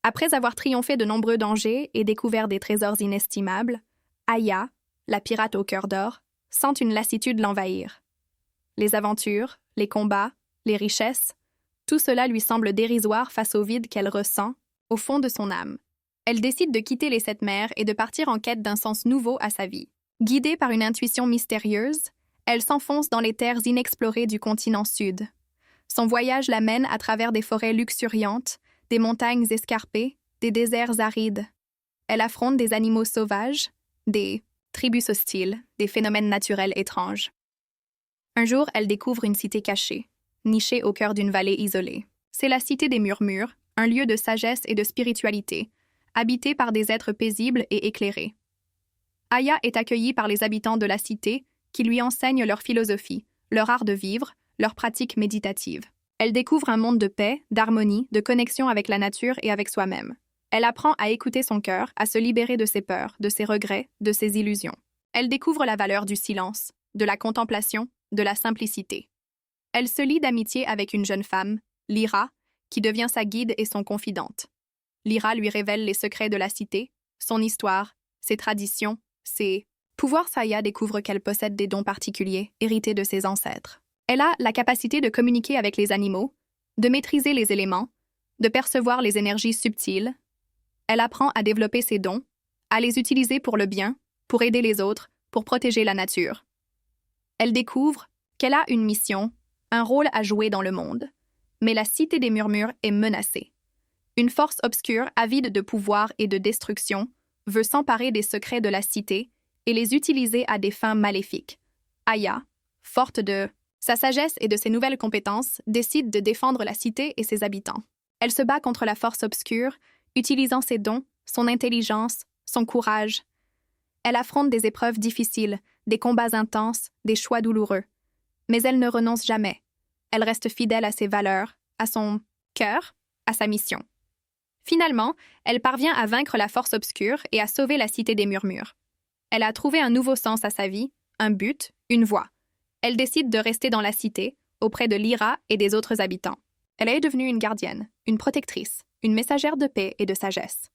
Après avoir triomphé de nombreux dangers et découvert des trésors inestimables, Aya, la pirate au cœur d'or, sent une lassitude l'envahir. Les aventures, les combats, les richesses, tout cela lui semble dérisoire face au vide qu'elle ressent au fond de son âme. Elle décide de quitter les sept mers et de partir en quête d'un sens nouveau à sa vie. Guidée par une intuition mystérieuse, elle s'enfonce dans les terres inexplorées du continent sud. Son voyage la mène à travers des forêts luxuriantes, des montagnes escarpées, des déserts arides. Elle affronte des animaux sauvages, des tribus hostiles, des phénomènes naturels étranges. Un jour, elle découvre une cité cachée, nichée au cœur d'une vallée isolée. C'est la cité des Murmures, un lieu de sagesse et de spiritualité, habité par des êtres paisibles et éclairés. Aya est accueillie par les habitants de la cité qui lui enseignent leur philosophie, leur art de vivre, leurs pratiques méditatives. Elle découvre un monde de paix, d'harmonie, de connexion avec la nature et avec soi-même. Elle apprend à écouter son cœur, à se libérer de ses peurs, de ses regrets, de ses illusions. Elle découvre la valeur du silence, de la contemplation, de la simplicité. Elle se lie d'amitié avec une jeune femme, Lyra, qui devient sa guide et son confidente. Lyra lui révèle les secrets de la cité, son histoire, ses traditions, ses pouvoirs. Aya découvre qu'elle possède des dons particuliers, hérités de ses ancêtres. Elle a la capacité de communiquer avec les animaux, de maîtriser les éléments, de percevoir les énergies subtiles. Elle apprend à développer ses dons, à les utiliser pour le bien, pour aider les autres, pour protéger la nature. Elle découvre qu'elle a une mission, un rôle à jouer dans le monde. Mais la cité des Murmures est menacée. Une force obscure, avide de pouvoir et de destruction, veut s'emparer des secrets de la cité et les utiliser à des fins maléfiques. Aya, forte de sa sagesse et de ses nouvelles compétences, décide de défendre la cité et ses habitants. Elle se bat contre la force obscure, utilisant ses dons, son intelligence, son courage. Elle affronte des épreuves difficiles, des combats intenses, des choix douloureux. Mais elle ne renonce jamais. Elle reste fidèle à ses valeurs, à son cœur, à sa mission. Finalement, elle parvient à vaincre la force obscure et à sauver la cité des Murmures. Elle a trouvé un nouveau sens à sa vie, un but, une voie. Elle décide de rester dans la cité, auprès de Lyra et des autres habitants. Elle est devenue une gardienne, une protectrice, une messagère de paix et de sagesse.